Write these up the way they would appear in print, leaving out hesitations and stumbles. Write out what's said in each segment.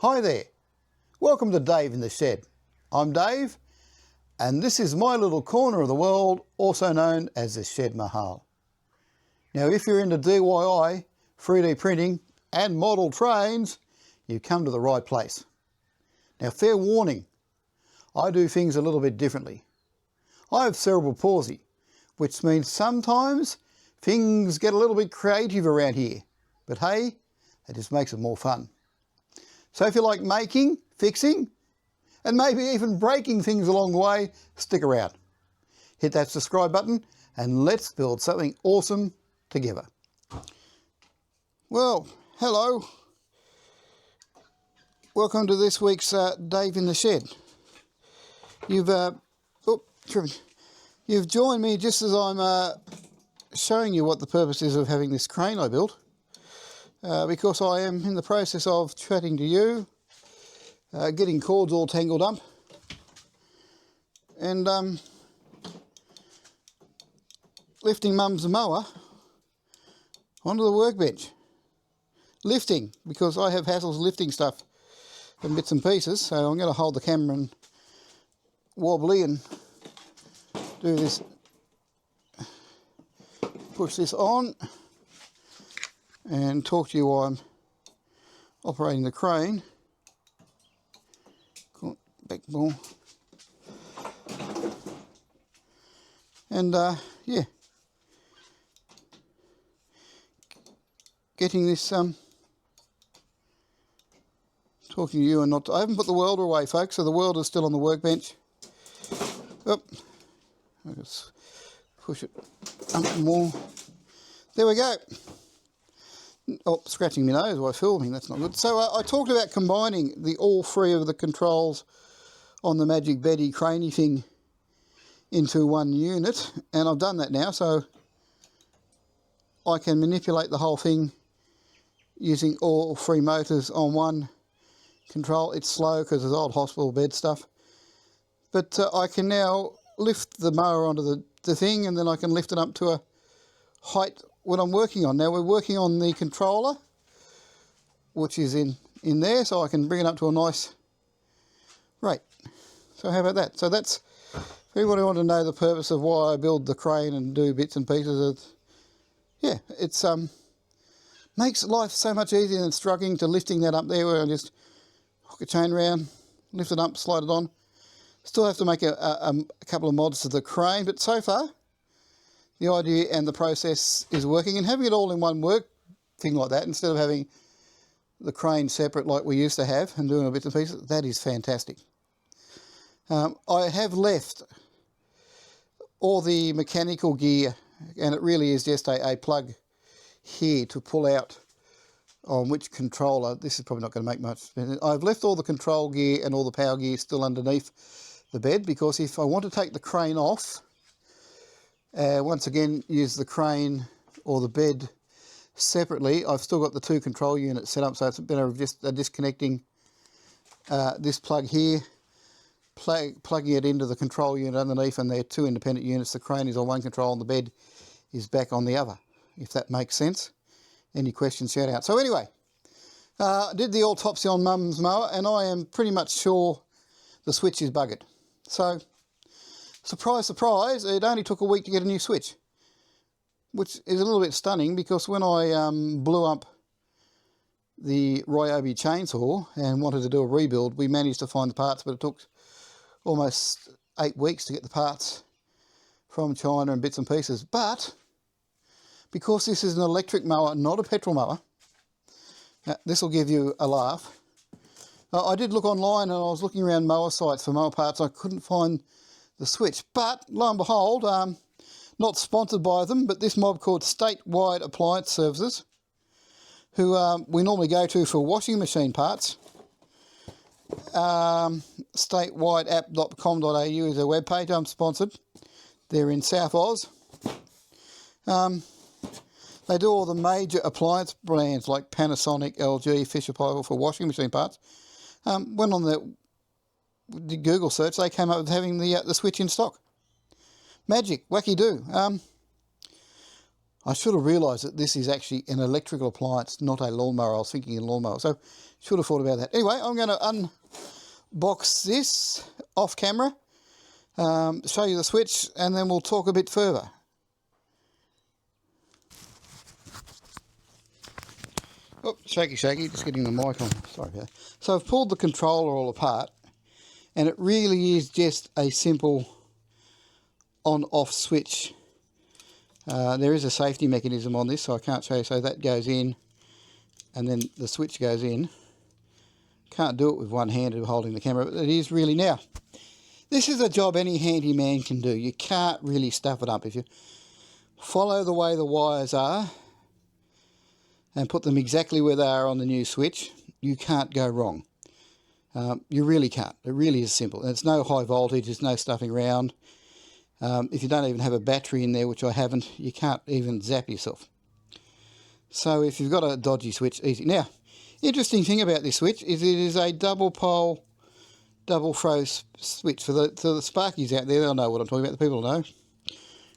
Hi there, welcome to Dave in the Shed. I'm Dave and this is my little corner of the world, also known as the Shed Mahal. Now if you're into DIY, 3D printing and model trains, you've come to the right place. Now fair warning, I do things a little bit differently. I have cerebral palsy, which means sometimes things get a little bit creative around here, but hey, it just makes it more fun. So if you like making, fixing, and maybe even breaking things along the way, stick around. Hit that subscribe button and let's build something awesome together. Well, hello. Welcome to this week's Dave in the Shed. You've joined me just as I'm showing you what the purpose is of having this crane I built. Because I am in the process of chatting to you, getting cords all tangled up, and lifting Mum's mower onto the workbench. Lifting, because I have hassles lifting stuff and bits and pieces, so I'm going to hold the camera and wobbly and do this, push this on and talk to you while I'm operating the crane. Back ball. And yeah, getting this talking to you and not, I haven't put the welder away, folks, so the welder's still on the workbench. Oh, I'll just push it up more. There we go. Oh, scratching my nose while filming, that's not good. So I talked about combining all three of the controls on the Magic Betty craney thing into one unit, and I've done that now, so I can manipulate the whole thing using all three motors on one control. It's slow because it's old hospital bed stuff, but I can now lift the mower onto the thing, and then I can lift it up to a height what I'm working on. Now we're working on the controller, which is in there, so I can bring it up to a nice rate. So how about that? So that's, if anybody want to know the purpose of why I build the crane and do bits and pieces of, yeah, it's makes life so much easier than struggling to lifting that up there where I just hook a chain around, lift it up, slide it on. Still have to make a couple of mods to the crane, but so far the idea and the process is working, and having it all in one work thing like that, instead of having the crane separate like we used to have and doing a bits and pieces, that is fantastic. I have left all the mechanical gear, and it really is just a plug here to pull out on which controller. This is probably not going to make much sense. I've left all the control gear and all the power gear still underneath the bed, because if I want to take the crane off, once again use the crane or the bed separately, I've still got the two control units set up, so it's a bit of just disconnecting this plug here, plugging it into the control unit underneath, and they're two independent units. The crane is on one control and the bed is back on the other, if that makes sense. Any questions, shout out. So anyway, did the autopsy on Mum's mower, and I am pretty much sure the switch is buggered. So surprise, surprise, it only took a week to get a new switch, which is a little bit stunning, because when I blew up the Ryobi chainsaw and wanted to do a rebuild, we managed to find the parts, but it took almost 8 weeks to get the parts from China and bits and pieces. But because this is an electric mower, not a petrol mower, this will give you a laugh. I did look online, and I was looking around mower sites for mower parts. I couldn't find the switch, but lo and behold, not sponsored by them, but this mob called Statewide Appliance Services, who we normally go to for washing machine parts. Statewideapp.com.au is their webpage. I'm sponsored. They're in South Oz. They do all the major appliance brands like Panasonic, LG, Fisher-Paykel for washing machine parts. Went on the Google search, they came up with having the switch in stock. Magic, wacky do. I should have realised that this is actually an electrical appliance, not a lawnmower. I was thinking a lawnmower, so should have thought about that. Anyway, I'm going to unbox this off camera, show you the switch, and then we'll talk a bit further. Oh, shaky, just getting the mic on. Sorry about that. So I've pulled the controller all apart, and it really is just a simple on-off switch. There is a safety mechanism on this, so I can't show you. So that goes in, and then the switch goes in. Can't do it with one hand holding the camera, but it is really now. This is a job any handyman can do. You can't really stuff it up. If you follow the way the wires are and put them exactly where they are on the new switch, you can't go wrong. You really can't. It really is simple. And it's no high voltage, there's no stuffing around. If you don't even have a battery in there, which I haven't, you can't even zap yourself. So if you've got a dodgy switch, easy. Now, interesting thing about this switch is it is a double pole, double throw switch. For the Sparkies out there, they'll know what I'm talking about. The people know.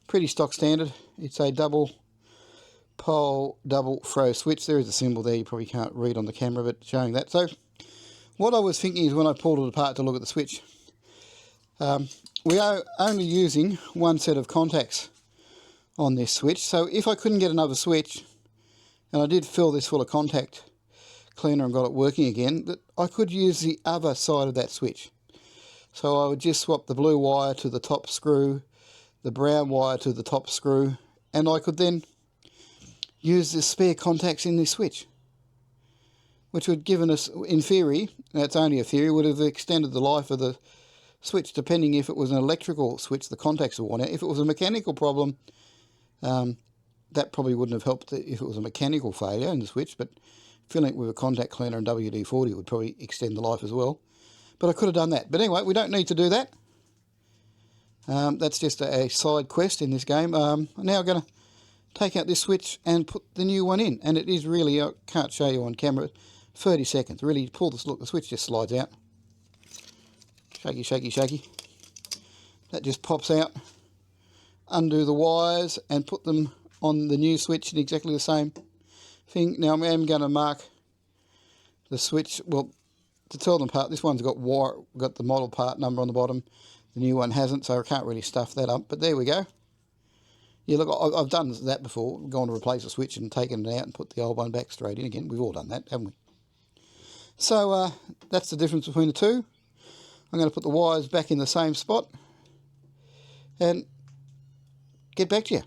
Pretty stock standard. It's a double pole, double throw switch. There is a symbol there you probably can't read on the camera, but showing that. So what I was thinking is when I pulled it apart to look at the switch, we are only using one set of contacts on this switch. So if I couldn't get another switch, and I did fill this full of contact cleaner and got it working again, that I could use the other side of that switch. So I would just swap the blue wire to the top screw, the brown wire to the top screw, and I could then use the spare contacts in this switch, which would given us, in theory, that's only a theory, would have extended the life of the switch, depending if it was an electrical switch, the contacts would worn out. If it was a mechanical problem, that probably wouldn't have helped if it was a mechanical failure in the switch, but filling it with a contact cleaner and WD-40 would probably extend the life as well. But I could have done that. But anyway, we don't need to do that. That's just a side quest in this game. Now I'm going to take out this switch and put the new one in. And it is really, I can't show you on camera, 30 seconds. Really pull this, look, the switch just slides out. Shaky. That just pops out. Undo the wires and put them on the new switch in exactly the same thing. Now I am going to mark the switch, well, to tell them apart. This one's got the model part number on the bottom. The new one hasn't, so I can't really stuff that up. But there we go. Yeah, look, I've done that before. Gone to replace a switch and taken it out and put the old one back straight in again. We've all done that, haven't we? So that's the difference between the two. I'm going to put the wires back in the same spot and get back to you.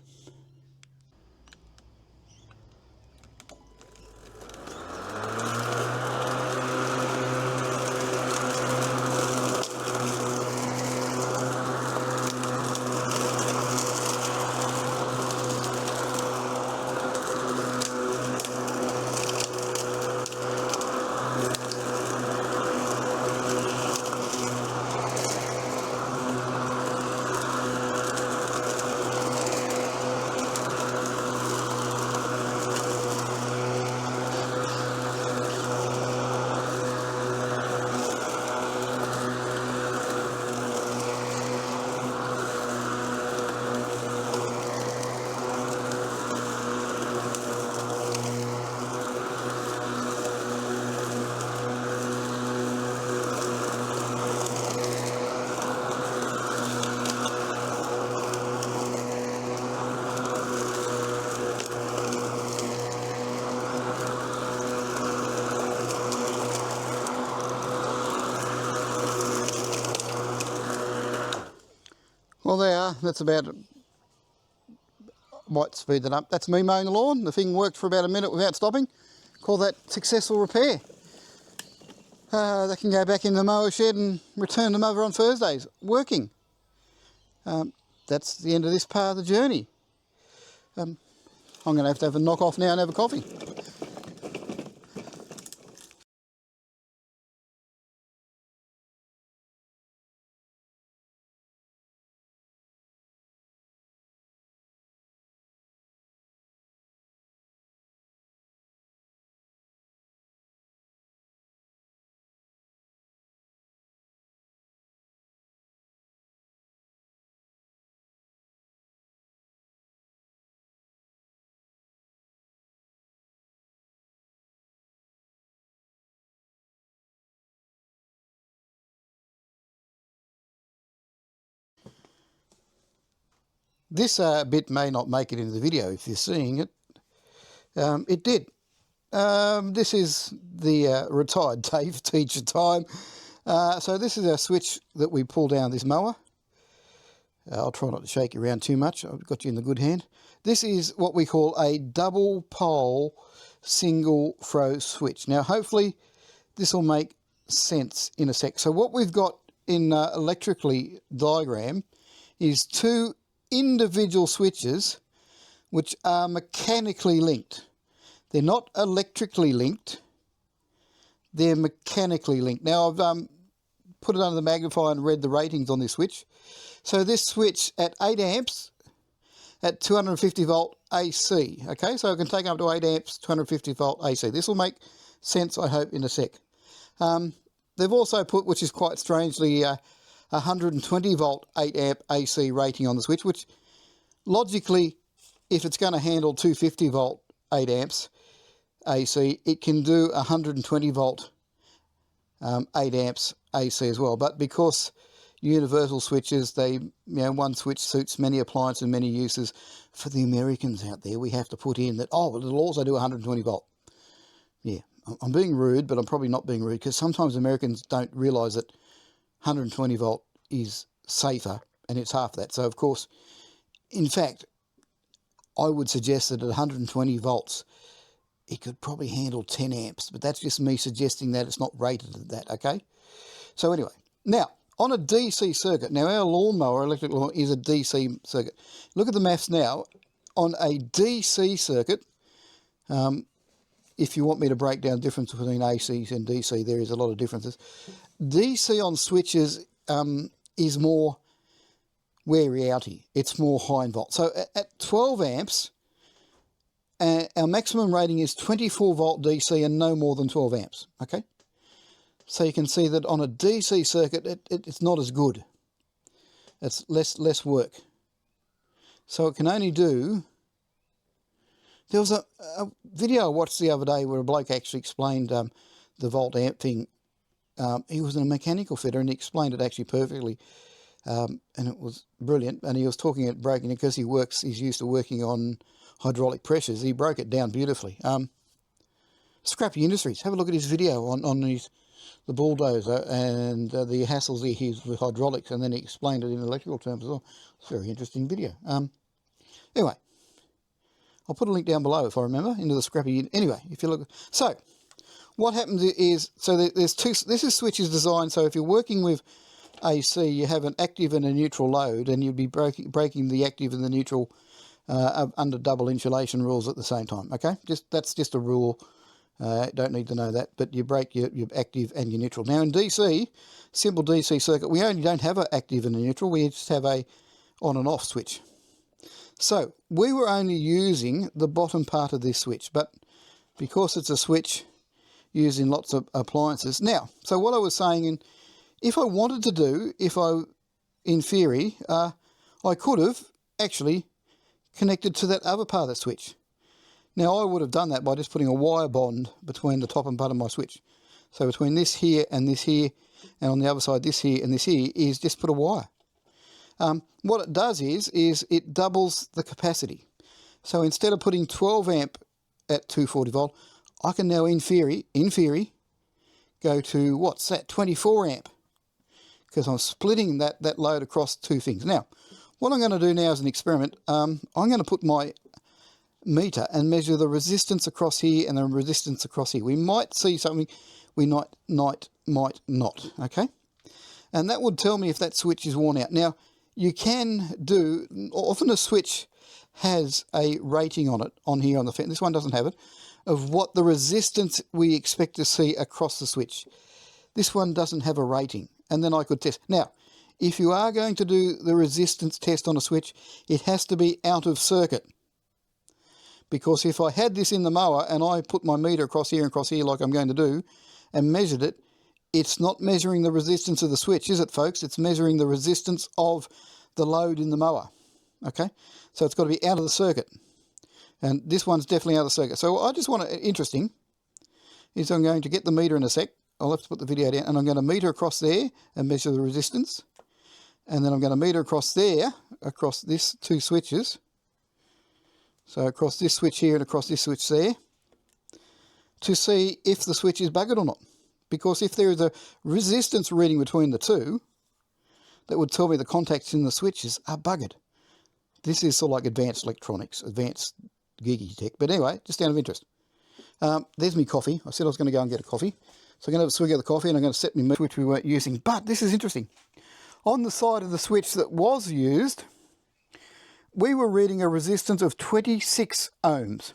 Well, there are. That's about it. Might speed that up. That's me mowing the lawn. The thing worked for about a minute without stopping. Call that successful repair. They can go back in the mower shed and return the mower on Thursdays. Working. That's the end of this part of the journey. I'm going to have a knock off now and have a coffee. this bit may not make it into the video if you're seeing it. It did. This is the retired TAFE teacher time. So this is our switch that we pull down this mower. I'll try not to shake you around too much. I've got you in the good hand. This is what we call a double pole single throw switch. Now hopefully this will make sense in a sec. So what we've got in electrically diagram is two individual switches which are mechanically linked. They're not electrically linked, they're mechanically linked. Now I've put it under the magnifier and read the ratings on this switch. So this switch at 8 amps at 250 volt AC, okay, so I can take up to 8 amps, 250 volt AC. This will make sense, I hope, in a sec. They've also put, which is quite strangely, 120 volt 8 amp AC rating on the switch, which logically, if it's going to handle 250 volt 8 amps AC, it can do 120 volt 8 amps AC as well. But because universal switches, one switch suits many appliances and many uses. For the Americans out there, we have to put in that, oh, it'll also do 120 volt. Yeah, I'm being rude, but I'm probably not being rude, because sometimes Americans don't realise that 120 volt is safer, and it's half that. So, of course, in fact, I would suggest that at 120 volts, it could probably handle 10 amps, but that's just me suggesting that. It's not rated at that, okay? So anyway, now, on a DC circuit, now our lawnmower, electric lawn, is a DC circuit. Look at the maths now. On a DC circuit, if you want me to break down the difference between AC and DC, there is a lot of differences. DC on switches is more wear-outy. It's more high in volt. So at 12 amps, our maximum rating is 24 volt DC and no more than 12 amps, okay? So you can see that on a DC circuit, it's not as good. It's less work. So it can only do... There was a video I watched the other day where a bloke actually explained the volt amp thing. He was a mechanical fitter and he explained it actually perfectly. And it was brilliant. And he was talking about breaking it because he's used to working on hydraulic pressures. He broke it down beautifully. Scrappy Industries. Have a look at his video on the bulldozer and the hassles he has with hydraulics, and then he explained it in electrical terms as well. It's a very interesting video. Anyway, I'll put a link down below if I remember, into the Scrappy. Anyway, if you look. So, what happens is, so there's two, this is switches designed, so if you're working with AC, you have an active and a neutral load, and you'd be breaking the active and the neutral under double insulation rules at the same time, okay? That's just a rule. Don't need to know that, but you break your active and your neutral. Now in DC, simple DC circuit, we only don't have an active and a neutral, we just have a on and off switch. So we were only using the bottom part of this switch, but because it's a switch used in lots of appliances. Now, so what I was saying, if I wanted to do, in theory, I could have actually connected to that other part of the switch. Now, I would have done that by just putting a wire bond between the top and bottom of my switch. So between this here, and on the other side, this here and this here, is just put a wire. What it does is it doubles the capacity. So instead of putting 12 amp at 240 volt, I can now, in theory, go to, what's that, 24 amp. Because I'm splitting that load across two things. Now, what I'm going to do now as an experiment, I'm going to put my meter and measure the resistance across here and the resistance across here. We might see something we might not, okay? And that would tell me if that switch is worn out. Now, you can do, often a switch has a rating on it, on here on the fence, this one doesn't have it, of what the resistance we expect to see across the switch. This one doesn't have a rating, and then I could test. Now, if you are going to do the resistance test on a switch, it has to be out of circuit. Because if I had this in the mower and I put my meter across here like I'm going to do, and measured it, it's not measuring the resistance of the switch, is it, folks? It's measuring the resistance of the load in the mower, okay? So it's got to be out of the circuit. And this one's definitely out of the circuit. So I just want to, interesting, is I'm going to get the meter in a sec. I'll have to put the video down, and I'm going to meter across there and measure the resistance. And then I'm going to meter across there, across this 2 switches. So across this switch here and across this switch there, to see if the switch is buggered or not. Because if there is a resistance reading between the two, that would tell me the contacts in the switches are buggered. This is sort of like advanced electronics, advanced geeky tech. But anyway, just out of interest. There's me coffee. I said I was going to go and get a coffee. So I'm going to have a swig of the coffee and I'm going to set my meter, which we weren't using. But this is interesting. On the side of the switch that was used, we were reading a resistance of 26 ohms.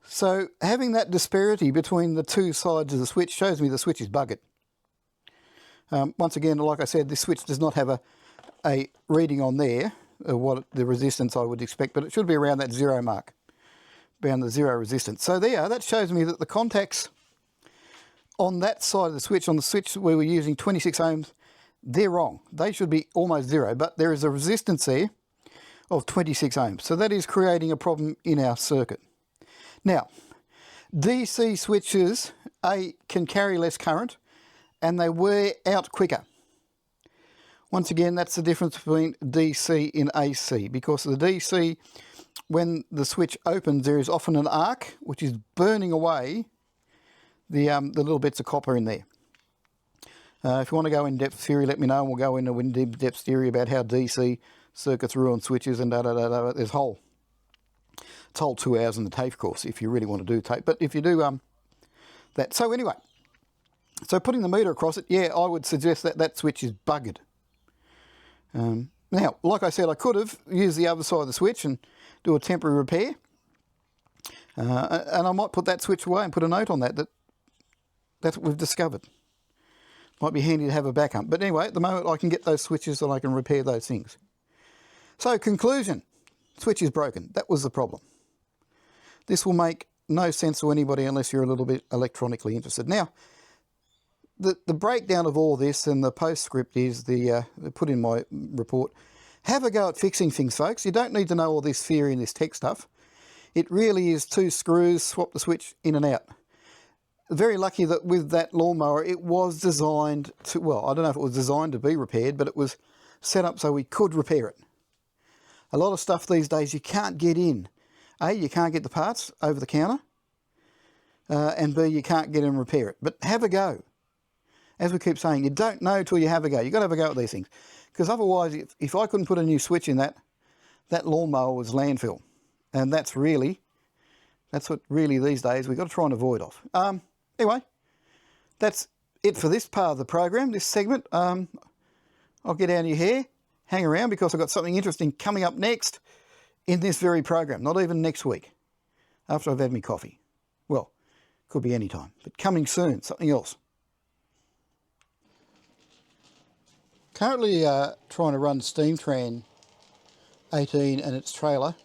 So having that disparity between the two sides of the switch shows me the switch is buggered. Once again, like I said, this switch does not have a reading on there, what the resistance I would expect, but it should be around that 0 mark, around the 0 resistance. So there, that shows me that the contacts on that side of the switch, on the switch where we're using 26 ohms, they're wrong. They should be almost 0, but there is a resistance there of 26 ohms. So that is creating a problem in our circuit. Now, DC switches, can carry less current and they wear out quicker. Once again, that's the difference between DC and AC, because the DC, when the switch opens, there is often an arc which is burning away the little bits of copper in there. If you want to go in depth theory, let me know, and we'll go into in depth theory about how DC circuits ruin switches and da-da-da-da. There's it's whole 2 hours in the TAFE course if you really want to do TAFE. But if you do that. So anyway, so putting the meter across it, yeah, I would suggest that that switch is buggered. Now, like I said, I could have used the other side of the switch and do a temporary repair. And I might put that switch away and put a note on that's what we've discovered. Might be handy to have a backup. But anyway, at the moment I can get those switches and I can repair those things. So conclusion, switch is broken. That was the problem. This will make no sense to anybody unless you're a little bit electronically interested. Now, the breakdown of all this and the postscript is put in my report. Have a go at fixing things, folks. You don't need to know all this theory and this tech stuff. It really is 2 screws, swap the switch in and out. Very lucky that with that lawnmower, it was designed to, well, I don't know if it was designed to be repaired, but it was set up so we could repair it. A lot of stuff these days you can't get in. A, you can't get the parts over the counter, and B, you can't get in and repair it. But have a go. As we keep saying, you don't know till you have a go. You've got to have a go at these things. Because otherwise, if I couldn't put a new switch in that lawnmower was landfill. And that's what really these days we've got to try and avoid off. Anyway, that's it for this part of the program, this segment. I'll get out of your hair, hang around, because I've got something interesting coming up next in this very program. Not even next week, after I've had my coffee. Well, could be any time, but coming soon, something else. Currently trying to run Steamtran 18 and its trailer.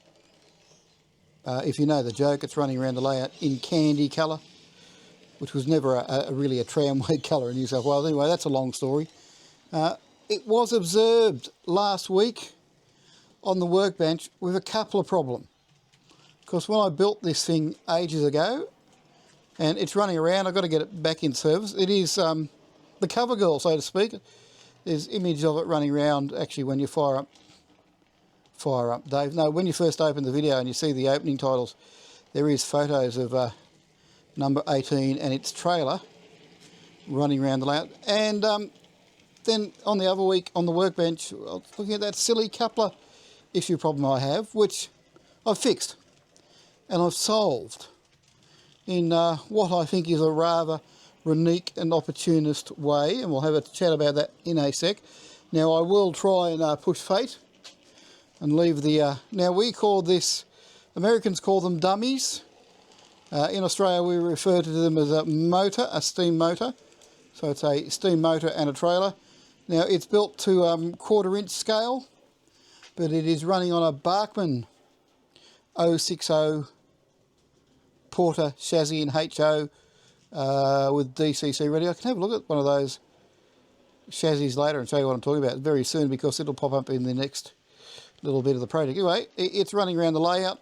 If you know the joke, it's running around the layout in candy colour, which was never really a tramway colour in New South Wales. Anyway, that's a long story. It was observed last week on the workbench with a couple of problems. Because when I built this thing ages ago, and it's running around, I've got to get it back in service. It is the cover girl, so to speak. There's images of it running around, actually, when you fire up, Dave. No, when you first open the video and you see the opening titles, there is photos of number 18 and its trailer running around the layout. And then on the other week on the workbench, I was looking at that silly coupler issue problem I have, which I've fixed and I've solved in what I think is a rather unique and opportunist way, and we'll have a chat about that in a sec. Now I will try and push fate and leave the... now we call this, Americans call them dummies. In Australia we refer to them as a motor, a steam motor. So it's a steam motor and a trailer. Now it's built to 1/4 inch scale, but it is running on a Bachmann 060 Porter chassis in HO with DCC ready. I can have a look at one of those chassis later and show you what I'm talking about very soon, because it'll pop up in the next little bit of the project. Anyway, it's running around the layout,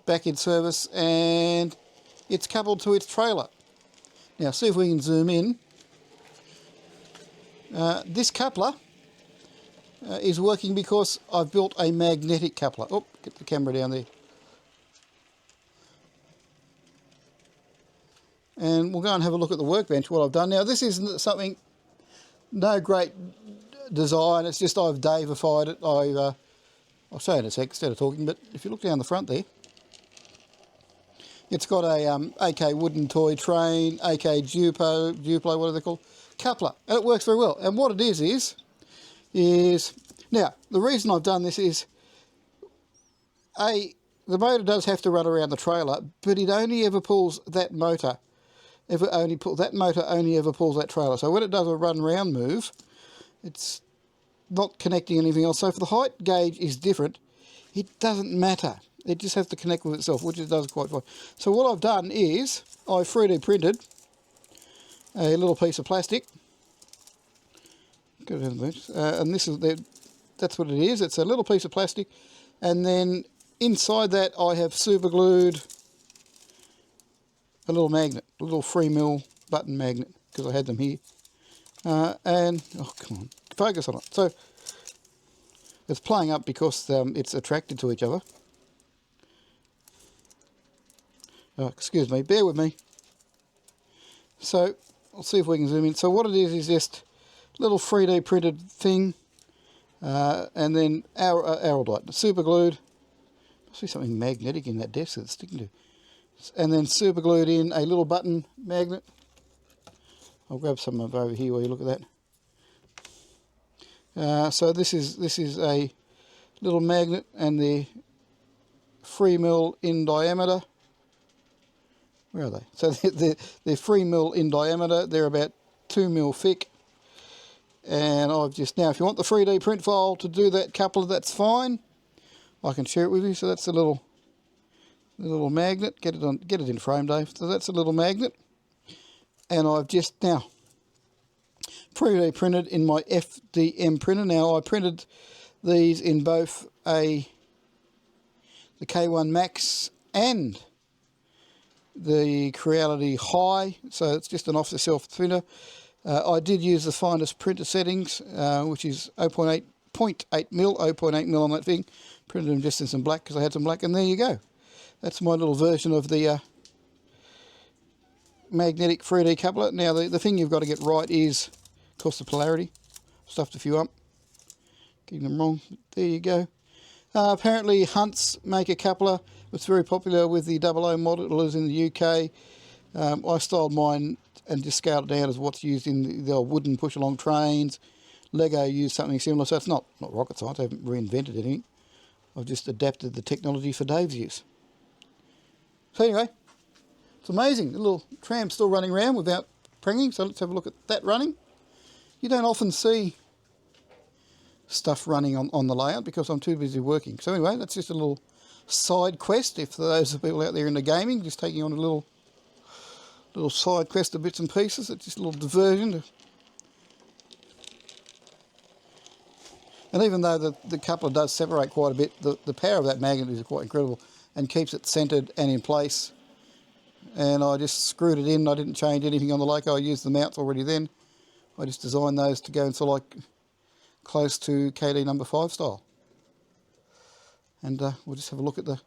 back in service, and it's coupled to its trailer. Now see if we can zoom in. This coupler is working because I've built a magnetic coupler. Oh, get the camera down there. And we'll go and have a look at the workbench, what I've done. Now, this isn't something, no great design, it's just I've Davified it. I'll show you in a sec instead of talking, but if you look down the front there, it's got a AK wooden toy train, AK Duplo, what are they called? Coupler, and it works very well. And what it is now, the reason I've done this is, the motor does have to run around the trailer, but it only ever pulls that motor. That motor only ever pulls that trailer. So when it does a run round move, it's not connecting anything else. So if the height gauge is different, it doesn't matter. It just has to connect with itself, which it does quite fine. So what I've done is I 3D printed a little piece of plastic. And this is that's what it is. It's a little piece of plastic, and then inside that I have super glued a little magnet, a little 3mm button magnet, because I had them here. And oh, come on, focus on it. So it's playing up because it's attracted to each other. Oh, excuse me, bear with me. So I'll see if we can zoom in. So what it is just a little 3D printed thing, and then araldite, super glued. Must be something magnetic in that desk that it's sticking to. And then super glued in a little button magnet. I'll grab some of over here while you look at that. So this is a little magnet, and they're 3mm in diameter. Where are they? So they're 3mm in diameter. They're about 2mm thick. And I've just, now if you want the 3D print file to do that coupler, that's fine. I can share it with you. So that's a little magnet. Get it in frame, Dave. So that's a little magnet. And I've just now 3D printed in my FDM printer. Now I printed these in both the K1 Max and the Creality High, so it's just an off-the-shelf printer. I did use the finest printer settings, which is 0.8mm, 0.8mm on that thing. Printed them just in some black because I had some black, and there you go. That's my little version of the magnetic 3D coupler. Now the thing you've got to get right is, of course, the polarity. Stuffed a few up, getting them wrong. There you go. Apparently Hunts make a coupler. It's very popular with the 00 modelers in the UK. I styled mine and just scaled it down as what's used in the old wooden push-along trains. Lego used something similar, so it's not rocket science. I haven't reinvented anything. I've just adapted the technology for Dave's use. So anyway, it's amazing. The little tram's still running around without pranging, so let's have a look at that running. You don't often see stuff running on the layout because I'm too busy working. So anyway, that's just a little side quest. If those are people out there into gaming, just taking on a little side quest of bits and pieces. It's just a little diversion. And even though the coupler does separate quite a bit, the power of that magnet is quite incredible and keeps it centered and in place. And I just screwed it in. I didn't change anything on the Loco. I used the mounts already then. I just designed those to go into like close to KD number 5 style. And we'll just have a look at the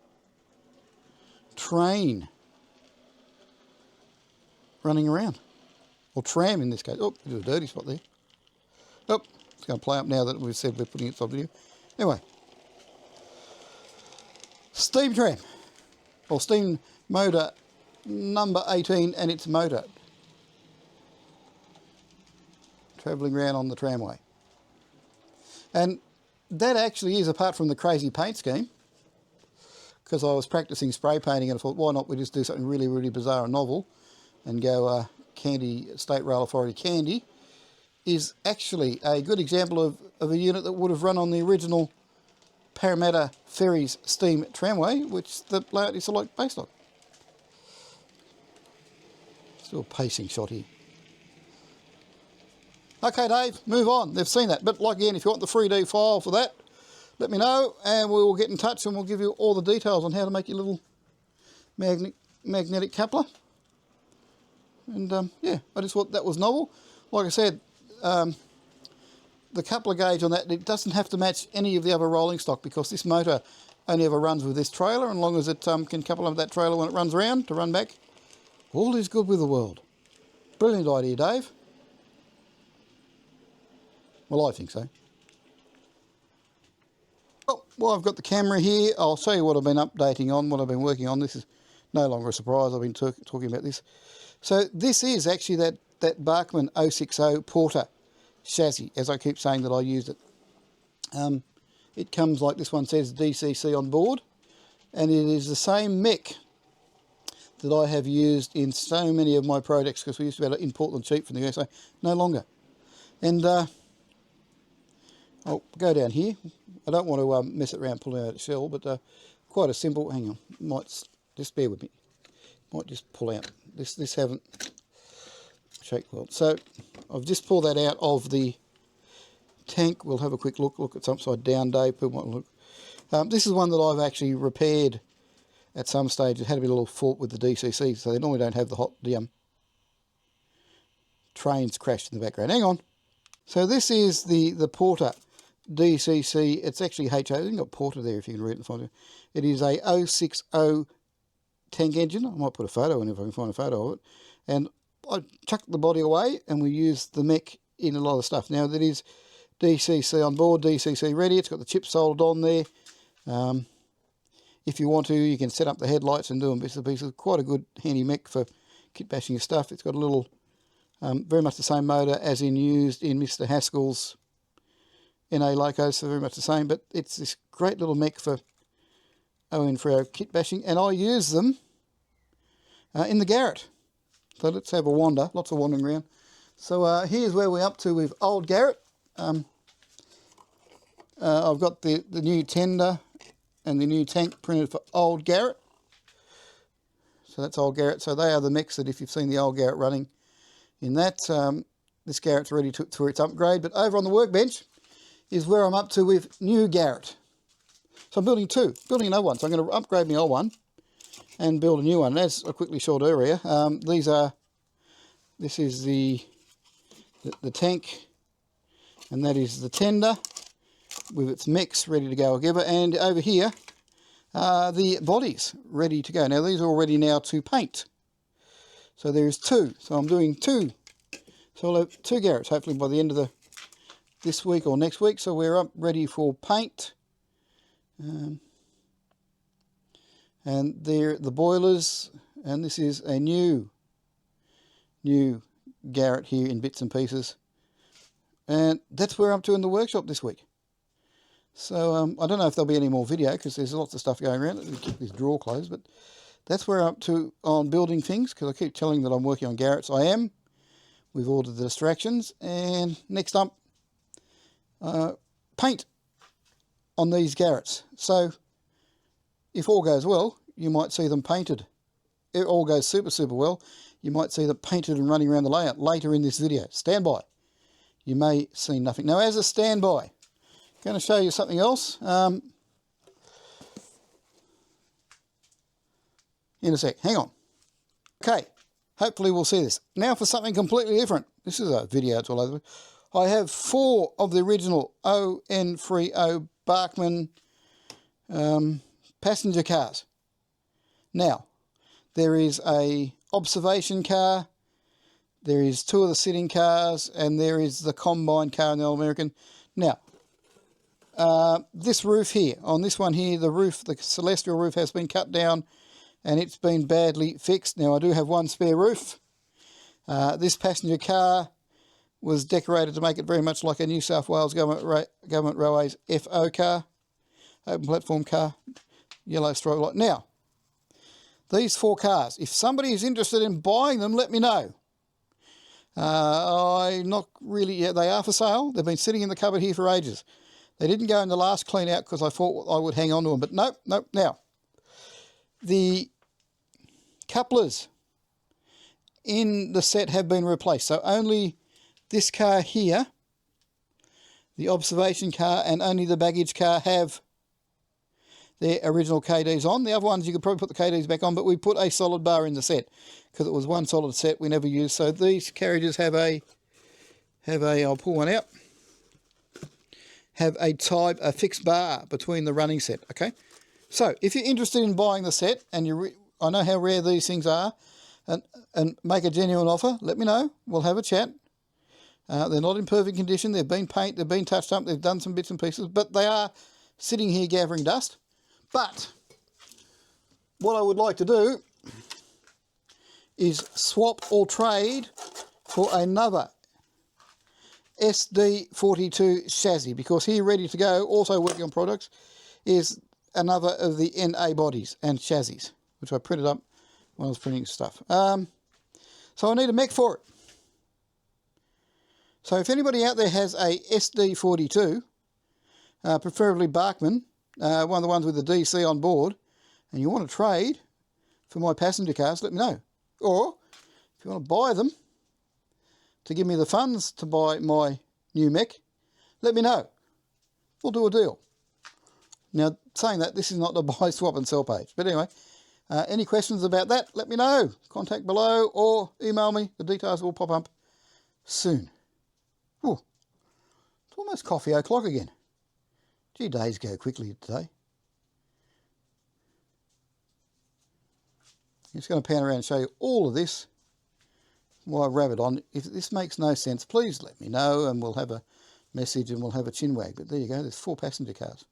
train running around, or tram in this case. Oh, there's a dirty spot there. Oh, it's going to play up now that we've said we're putting it on video. Anyway, steam tram, or steam motor number 18 and its motor, travelling around on the tramway. And that actually is, apart from the crazy paint scheme, because I was practicing spray painting and I thought, why not we just do something really, really bizarre and novel and go Candy, State Rail Authority Candy, is actually a good example of a unit that would have run on the original Parramatta Ferries steam tramway, which the layout is like based on. Still pacing shot here. Okay, Dave, move on. They've seen that. But like again, if you want the 3D file for that, let me know and we will get in touch and we'll give you all the details on how to make your little magnetic coupler. And yeah, I just thought that was novel. Like I said, the coupler gauge on that, it doesn't have to match any of the other rolling stock, because this motor only ever runs with this trailer, and as long as it can couple up that trailer when it runs around to run back, all is good with the world. Brilliant idea, Dave. Well, I think so. Well, I've got the camera here. I'll show you what I've been updating on, what I've been working on. This is no longer a surprise. I've been talking about this. So this is actually that Bachmann 060 Porter chassis, as I keep saying that I used it. It comes like this one says DCC on board, and it is the same mech that I have used in so many of my projects, because we used to be able to import them cheap from the USA. No longer. And I'll go down here. I don't want to mess it around pulling out the shell, but quite a simple, hang on, might just bear with me. Might just pull out. This haven't shake well. So I've just pulled that out of the tank. We'll have a quick look. It's upside down, Dave. People might look. This is one that I've actually repaired at some stage. It had a bit of a little fault with the DCC, so they normally don't have the trains crashed in the background. Hang on. So this is the Porter DCC. It's actually HO. It's got Porter there if you can read it and find it. It is a 060 tank engine. I might put a photo in if I can find a photo of it. And I chucked the body away, and we used the mech in a lot of stuff. Now that is DCC on board, DCC ready. It's got the chip soldered on there. If you want to, you can set up the headlights and do them bits and pieces. Quite a good handy mech for kit bashing your stuff. It's got a little, very much the same motor as in used in Mr. Haskell's NA locos, so very much the same, but it's this great little mech for ON3O kit bashing, and I use them in the garret. So let's have a wander, lots of wandering around. So here's where we're up to with old Garrett. I've got the new tender and the new tank printed for old Garrett. So that's old Garrett. So they are the mechs that, if you've seen the old Garrett running in that, this Garrett's ready for its upgrade. But over on the workbench is where I'm up to with new Garrett. So I'm building another one. So I'm going to upgrade my old one and build a new one. As I quickly showed earlier, this is the tank, and that is the tender with its mechs ready to go together. And over here are the bodies ready to go. Now these are all ready now to paint. So there is two. So I'm doing two. So I'll have two Garretts hopefully by the end of this week or next week. So we're up ready for paint. And there the boilers, and this is a new Garrett here in bits and pieces, and that's where I'm up to in the workshop this week. So I don't know if there'll be any more video, because there's lots of stuff going around. Let me keep this drawer closed, but that's where I'm up to on building things, because I keep telling that I'm working on Garretts. I am. We've ordered the distractions, and next up, paint on these Garretts. So if all goes well, you might see them painted. If it all goes super well, you might see them painted and running around the layout later in this video. Stand by. You may see nothing. Now, as a standby, I'm going to show you something else in a sec. Hang on. Okay, hopefully we'll see this. Now for something completely different. This is a video, it's all over. I have 4 of the original ON3O Bachmann passenger cars. Now, there is a observation car, there is 2 of the sitting cars, and there is the combine car in the Old American. Now, this roof here, on this one here, the roof, the Celestial roof has been cut down and it's been badly fixed. Now, I do have one spare roof. This passenger car was decorated to make it very much like a New South Wales Government Railways FO car, open platform car, yellow stripe light. Now, these 4 cars, if somebody is interested in buying them, let me know. Not really yet. They are for sale. They've been sitting in the cupboard here for ages. They didn't go in the last clean out because I thought I would hang on to them, but nope. Now, the couplers in the set have been replaced. So only this car here, the observation car, and only the baggage car have their original KDs on. The other ones you could probably put the KDs back on, but we put a solid bar in the set because it was one solid set we never used. So these carriages have a I'll pull one out. have a fixed bar between the running set, okay? So if you're interested in buying the set, and I know how rare these things are, and make a genuine offer, let me know. We'll have a chat. They're not in perfect condition. They've been painted, they've been touched up, they've done some bits and pieces, but they are sitting here gathering dust. But what I would like to do is swap or trade for another SD42 chassis, because here, ready to go, also working on products, is another of the NA bodies and chassis, which I printed up when I was printing stuff. So I need a mech for it. So if anybody out there has a SD42, preferably Bachmann, one of the ones with the DC on board, and you want to trade for my passenger cars, let me know. Or if you want to buy them to give me the funds to buy my new mech, let me know. We'll do a deal. Now, saying that, this is not the buy, swap and sell page. But anyway, any questions about that, let me know. Contact below or email me. The details will pop up soon. Ooh, it's almost coffee o'clock again. Gee, days go quickly today. I'm just going to pan around and show you all of this while I rab it on. If this makes no sense, please let me know, and we'll have a message and we'll have a chin wag. But there you go, there's 4 passenger cars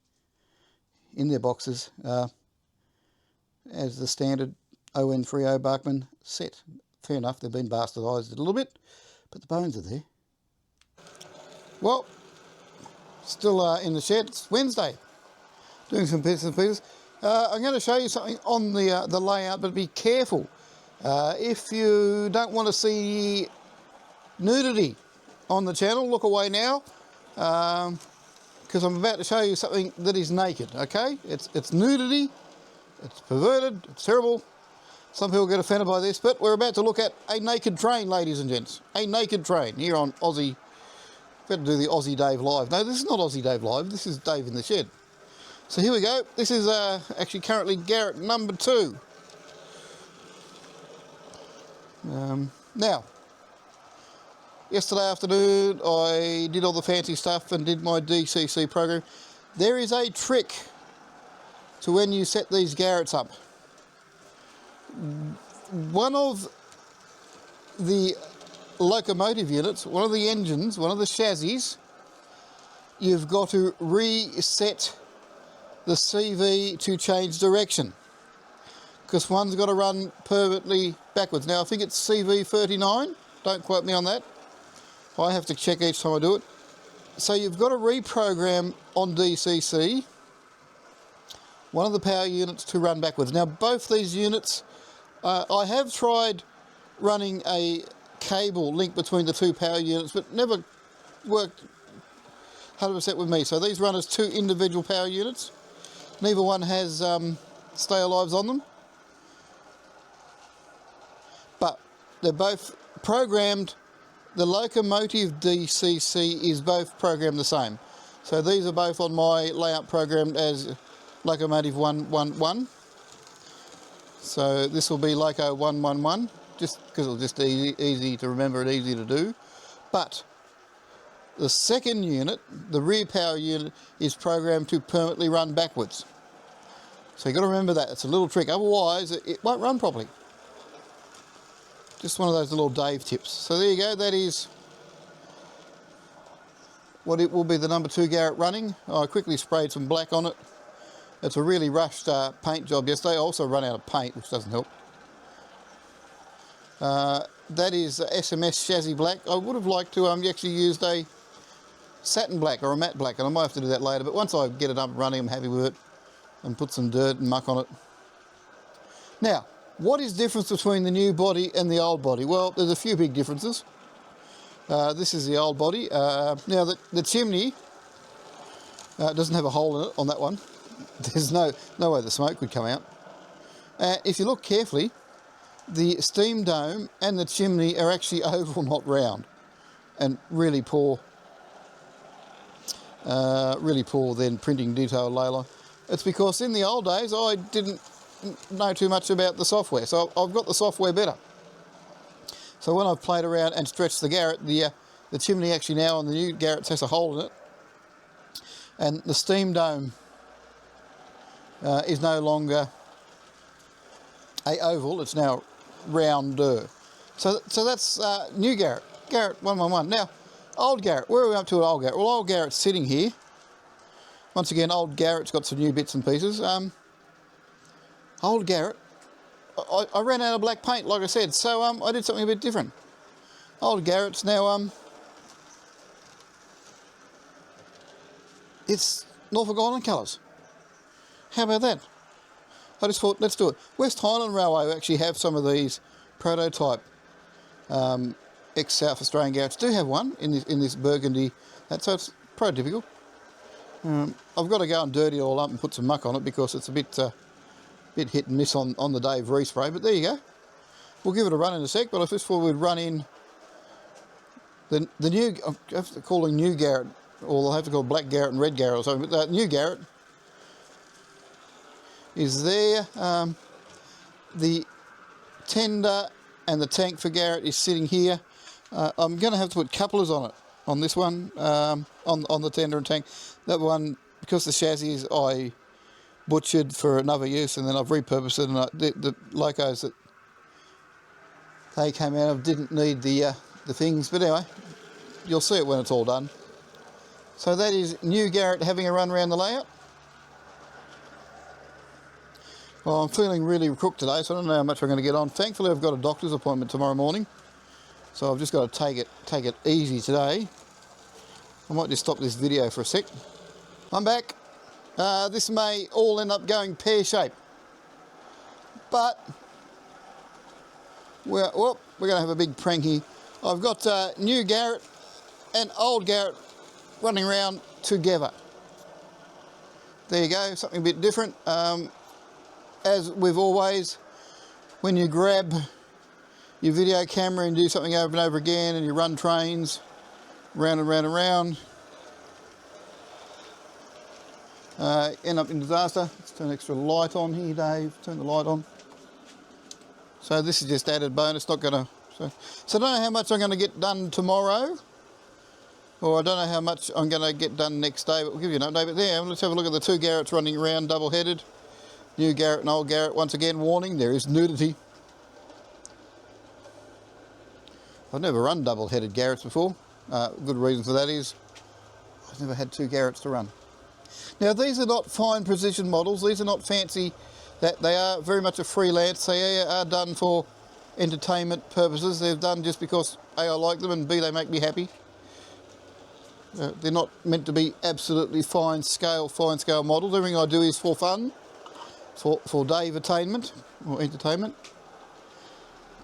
in their boxes as the standard ON30 Bachmann set. Fair enough, they've been bastardised a little bit, but the bones are there. Well, still in the shed. It's Wednesday, doing some bits and pieces. I'm going to show you something on the layout, but be careful. If you don't want to see nudity on the channel, look away now, because I'm about to show you something that is naked, okay? It's nudity, it's perverted, it's terrible. Some people get offended by this, but we're about to look at a naked train, ladies and gents. A naked train here on Aussie. Better do the Aussie Dave Live. No, this is not Aussie Dave Live, this is Dave in the Shed. So here we go. This is actually currently Garrett number 2. Now, yesterday afternoon I did all the fancy stuff and did my DCC program. There is a trick to when you set these Garretts up. One of the locomotive units, one of the engines, one of the chassis, you've got to reset the CV to change direction, because one's got to run permanently backwards. Now I think it's CV39, don't quote me on that. I have to check each time I do it. So you've got to reprogram on DCC one of the power units to run backwards. Now both these units, I have tried running a cable link between the 2 power units, but never worked 100% with me. So these run as 2 individual power units. Neither one has stay alives on them, but they're both programmed. The locomotive DCC is both programmed the same. So these are both on my layout programmed as locomotive 111. So this will be Loco 111, just because it'll just be easy to remember and easy to do. But the second unit, the rear power unit, is programmed to permanently run backwards. So you've got to remember that. It's a little trick, otherwise it won't run properly. Just one of those little Dave tips. So there you go, that is what it will be, the number 2 Garrett running. I quickly sprayed some black on it. It's a really rushed paint job yesterday. I also run out of paint, which doesn't help. That is SMS chassis black. I would have liked to actually used a satin black or a matte black, and I might have to do that later, but once I get it up and running, I'm happy with it, and put some dirt and muck on it. Now, what is the difference between the new body and the old body? Well, there's a few big differences. This is the old body. Now, the chimney doesn't have a hole in it on that one. There's no way the smoke would come out. If you look carefully, the steam dome and the chimney are actually oval, not round, and really poor then printing detail layer. It's because in the old days I didn't know too much about the software, so I've got the software better. So when I've played around and stretched the Garrett, the chimney actually now on the new Garrett has a hole in it, and the steam dome is no longer a oval, it's now rounder. So that's new Garratt, Garratt 111. Now, old Garratt, where are we up to at old Garratt? Well, old Garratt's sitting here. Once again, old Garratt's got some new bits and pieces. Old Garratt, I ran out of black paint, like I said, so I did something a bit different. Old Garratt's now, it's Norfolk Island colours. How about that? I just thought, let's do it. West Highland Railway actually have some of these prototype ex-South Australian Garratts. Do have one in this burgundy, so it's prototypical. I've got to go and dirty it all up and put some muck on it because it's a bit hit and miss on the Dave respray, but there you go. We'll give it a run in a sec, but I just thought we'd run in the new, I have to call it new Garratt, or I'll have to call it black Garratt and red Garratt or something, but that new Garratt is there. The tender and the tank for Garratt is sitting here. I'm going to have to put couplers on it, on this one, on the tender and tank. That one, because the chassis I butchered for another use and then I've repurposed it, and the locos that they came out of didn't need the things, but anyway, you'll see it when it's all done. So that is new Garratt having a run around the layout. Well, I'm feeling really crook today, so I don't know how much I'm going to get on. Thankfully, I've got a doctor's appointment tomorrow morning, so I've just got to take it easy today. I might just stop this video for a sec. I'm back. This may all end up going pear-shaped, but we're going to have a big prank here. I've got new Garratt and old Garratt running around together. There you go, something a bit different. As with always, when you grab your video camera and do something over and over again and you run trains round and round and round, end up in disaster. Let's turn extra light on here, Dave. Turn the light on. So this is just added bonus, not going to... So I don't know how much I'm going to get done tomorrow, or I don't know how much I'm going to get done next day, but we'll give you an update. But there, let's have a look at the two Garratts running around double-headed. New Garratt and old Garratt. Once again, warning, there is nudity. I've never run double-headed Garratts before. Good reason for that is I've never had two Garratts to run. Now, these are not fine precision models. These are not fancy. That they are very much a freelance. They are done for entertainment purposes. They're done just because A, I like them, and B, they make me happy. They're not meant to be absolutely fine scale models. Everything I do is for fun, for Dave attainment or entertainment.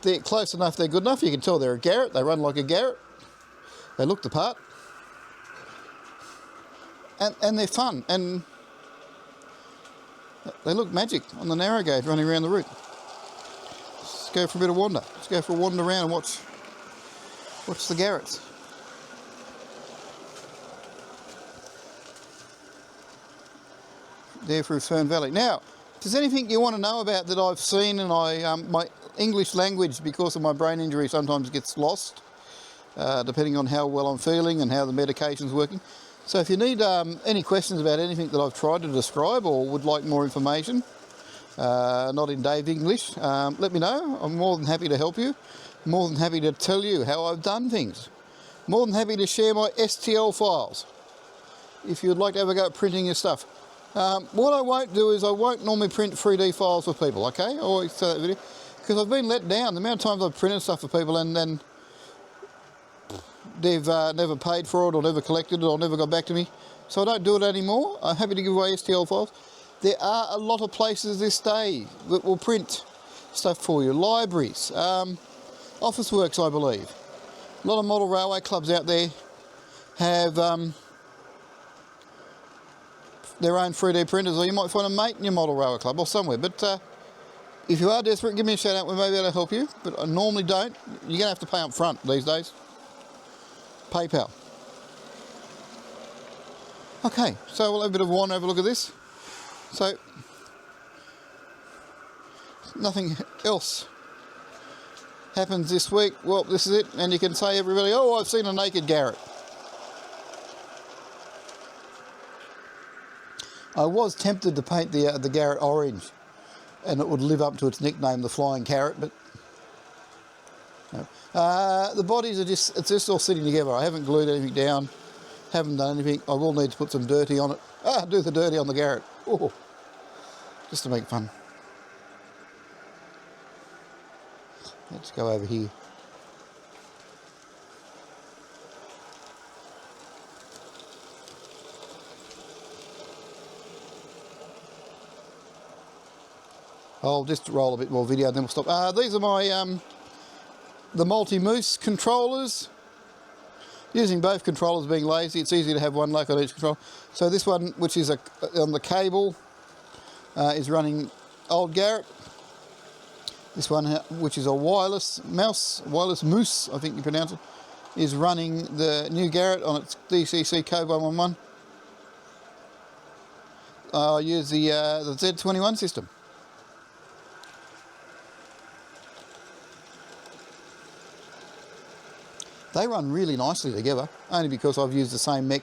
They're close enough, they're good enough. You can tell they're a Garratt. They run like a Garratt. They look the part. And they're fun, and they look magic on the narrow gauge running around the route. Let's go for a bit of wander. Let's go for a wander around and watch the Garratts. There through Fern Valley. Now, if there's anything you want to know about that I've seen, and my English language, because of my brain injury, sometimes gets lost, depending on how well I'm feeling and how the medication's working. So if you need any questions about anything that I've tried to describe or would like more information, not in Dave English, let me know. I'm more than happy to help you. More than happy to tell you how I've done things. More than happy to share my STL files if you'd like to have a go at printing your stuff. What I won't do is I won't normally print 3D files for people, okay? I always say that video, because I've been let down. The amount of times I've printed stuff for people and then they've never paid for it or never collected it or never got back to me. So I don't do it anymore. I'm happy to give away STL files. There are a lot of places this day that will print stuff for you. Libraries, Officeworks, I believe. A lot of model railway clubs out there have their own 3D printers, or you might find a mate in your model railway club or somewhere. But if you are desperate, give me a shout out. We may be able to help you, but I normally don't. You're going to have to pay up front these days. PayPal. Okay, so we'll have a bit of a wander, have a look at this. So, nothing else happens this week. Well, this is it, and you can say everybody, oh, I've seen a naked Garratt. I was tempted to paint the Garrett orange, and it would live up to its nickname, the Flying Carrot, but no. The bodies are it's just all sitting together. I haven't glued anything down, haven't done anything. I will need to put some dirty on it. Do the dirty on the Garrett. Oh, just to make it fun. Let's go over here. I'll just roll a bit more video and then we'll stop. These are my the Multi-Moose controllers. Using both controllers being lazy, it's easy to have one lock on each controller. So this one, which is on the cable, is running old Garrett. This one, which is a wireless moose, I think you pronounce it, is running the new Garrett on its DCC code 111. I use the Z21 system. They run really nicely together, only because I've used the same mech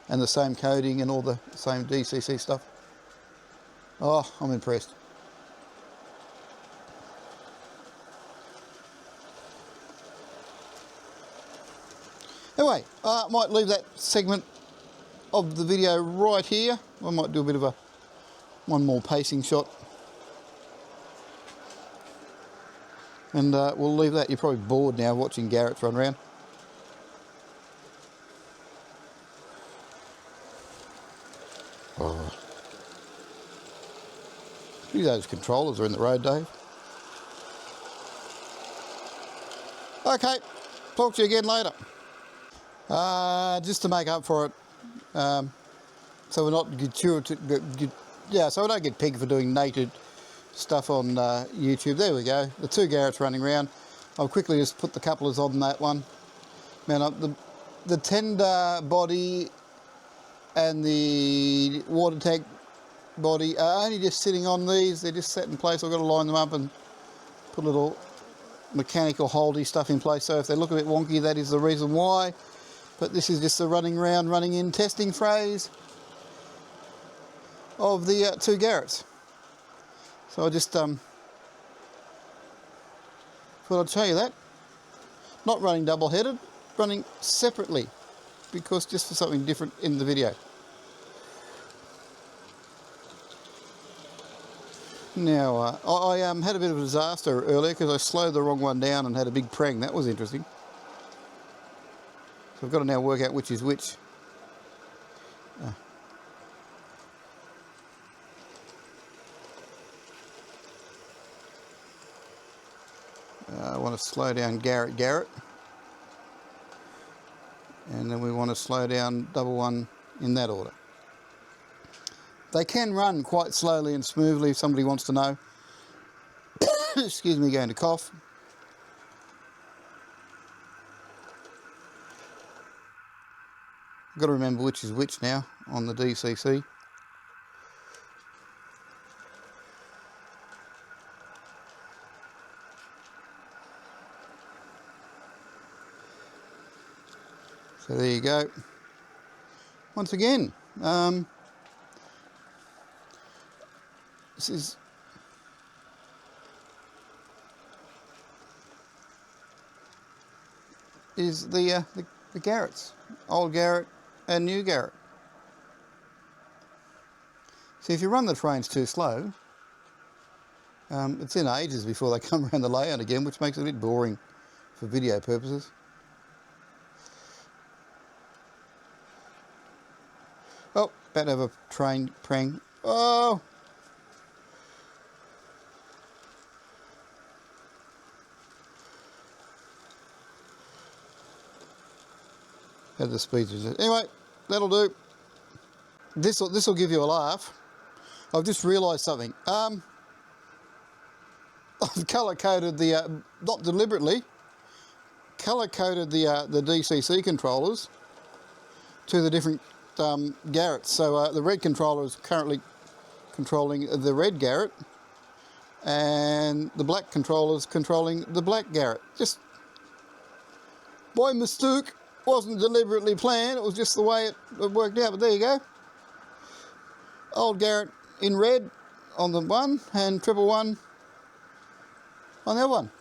and the same coding and all the same DCC stuff. Oh, I'm impressed. Anyway, I might leave that segment of the video right here. I might do a bit of one more pacing shot. And we'll leave that. You're probably bored now watching Garretts run around. Oh. Gee, those controllers are in the road, Dave. Okay, talk to you again later. Just to make up for it, so we're not so we don't get pegged for doing naked stuff on YouTube. There we go, the two Garretts running around. I'll quickly just put the couplers on that one. Man, the tender body and the water tank body are only just sitting on these. They're just set in place. I've got to line them up and put a little mechanical holdy stuff in place, so if they look a bit wonky, that is the reason why. But this is just the running around, running in testing phase of the two Garretts. So I just thought I'd show you that. Not running double-headed, running separately, because just for something different in the video. Now, I had a bit of a disaster earlier because I slowed the wrong one down and had a big prang. That was interesting. So I've got to now work out which is which. I want to slow down Garrett. And then we want to slow down double one in that order. They can run quite slowly and smoothly if somebody wants to know. Excuse me, going to cough. I've got to remember which is which now on the DCC. So there you go. Once again, this is the Garretts, old Garrett and new Garrett. See, if you run the trains too slow, it's in ages before they come around the layout again, which makes it a bit boring for video purposes. Oh, about to have a train prang. Oh! Had the speed. Anyway, that'll do. This will give you a laugh. I've just realised something. I've colour coded the not deliberately. Colour coded the DCC controllers to the different Garretts. So the red controller is currently controlling the red Garrett, and the black controller is controlling the black Garrett. Just by mistake. Wasn't deliberately planned, it was just the way it worked out, but there you go. Old Garrett in red on the one and 111 on the other one.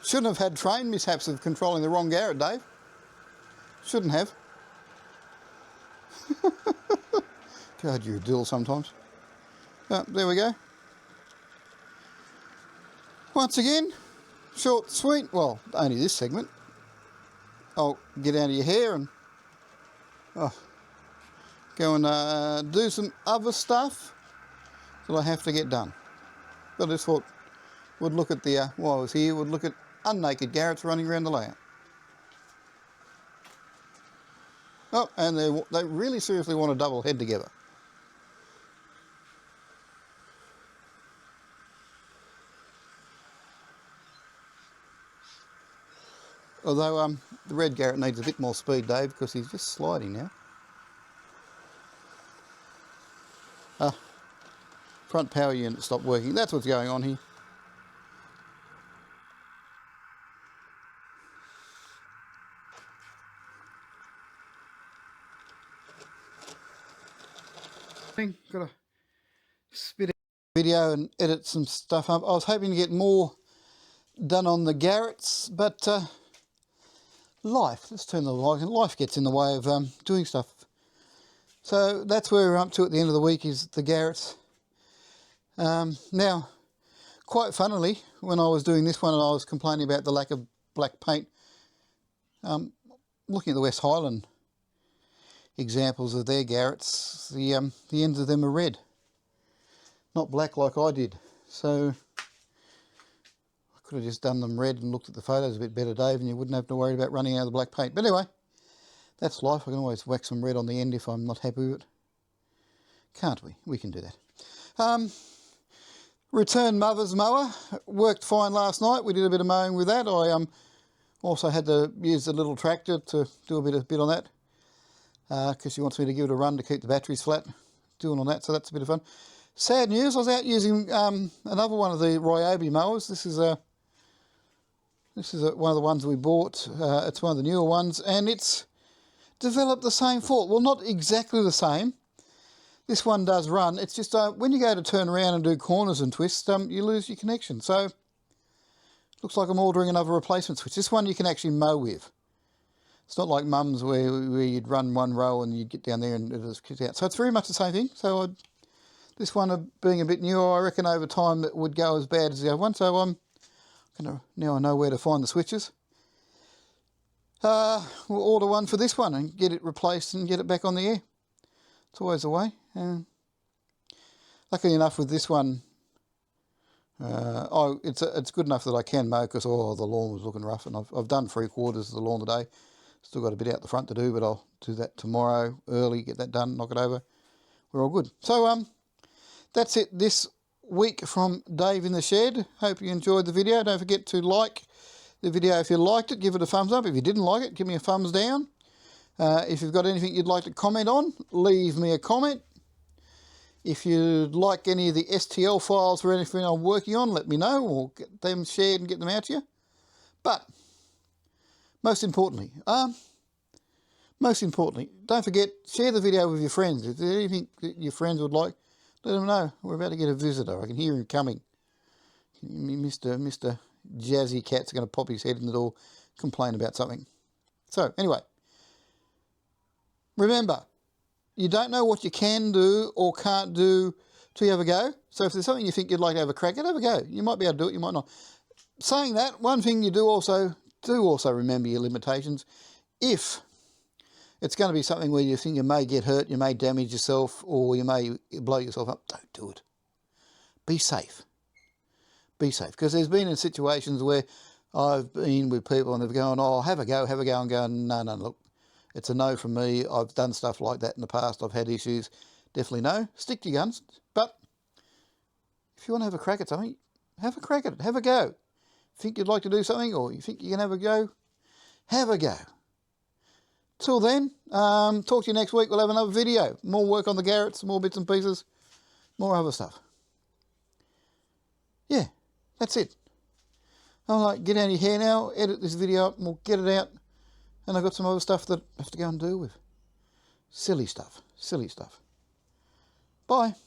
Shouldn't have had train mishaps of controlling the wrong Garrett, Dave. Shouldn't have. God, you're a dill sometimes. There we go. Once again, short, sweet. Well, only this segment. I'll get out of your hair and go and do some other stuff that I have to get done. But I just thought would look at the, while I was here, would look at unnaked Garretts running around the layout. Oh, and they really seriously want to double head together. Although the red Garrett needs a bit more speed, Dave, because he's just sliding now. Front power unit stopped working. That's what's going on here. Got to spit out video and edit some stuff up. I was hoping to get more done on the Garretts, but life, let's turn the light, and life gets in the way of doing stuff. So that's where we're up to at the end of the week, is the Garretts. Now, quite funnily, when I was doing this one and I was complaining about the lack of black paint, looking at the West Highland examples of their Garretts, the ends of them are red, not black like I did. So I could have just done them red and looked at the photos a bit better, Dave, and you wouldn't have to worry about running out of the black paint. But anyway, that's life. I can always wax some red on the end if I'm not happy with it. Can't we? We can do that. Return mother's mower. Worked fine last night. We did a bit of mowing with that. I also had to use the little tractor to do a bit on that, because she wants me to give it a run to keep the batteries flat, doing on that, so that's a bit of fun. Sad news, I was out using another one of the Ryobi mowers. This is one of the ones we bought. It's one of the newer ones, and it's developed the same fault. Well, not exactly the same. This one does run. It's just when you go to turn around and do corners and twists, you lose your connection. So looks like I'm ordering another replacement switch. This one you can actually mow with. It's not like Mum's where you'd run one row and you'd get down there and it just kicks out. So it's very much the same thing. So this one being a bit newer, I reckon over time it would go as bad as the other one. So now I know where to find the switches. We'll order one for this one and get it replaced and get it back on the air. It's always the way. Luckily enough with this one, it's good enough that I can mow, because the lawn was looking rough, and I've done 3/4 of the lawn today. Still got a bit out the front to do, but I'll do that tomorrow early, get that done, knock it over. We're all good. So that's it this week from Dave in the Shed. Hope you enjoyed the video. Don't forget to like the video if you liked it. Give it a thumbs up. If you didn't like it, give me a thumbs down. If you've got anything you'd like to comment on, leave me a comment. If you'd like any of the STL files or anything I'm working on, let me know. We'll get them shared and get them out to you. But most importantly, don't forget, share the video with your friends. If there's anything that your friends would like, let them know. We're about to get a visitor. I can hear him coming. Mr. Jazzy Cat's going to pop his head in the door, complain about something. So anyway, remember, you don't know what you can do or can't do till you have a go. So if there's something you think you'd like to have a crack at, have a go. You might be able to do it, you might not. Saying that, one thing you do also remember your limitations. If it's going to be something where you think you may get hurt, you may damage yourself, or you may blow yourself up, don't do it. Be safe. Be safe. Because there's been in situations where I've been with people and they've gone, oh, have a go, and going, no, look, it's a no from me. I've done stuff like that in the past. I've had issues. Definitely no. Stick to your guns. But if you want to have a crack at something, have a crack at it. Have a go. Think you'd like to do something, or you think you can have a go, have a go. Till then, talk to you next week. We'll have another video. More work on the Garretts, more bits and pieces, more other stuff. Yeah, that's it. All right, get out of your hair now, edit this video up, and we'll get it out. And I've got some other stuff that I have to go and deal with. Silly stuff. Bye.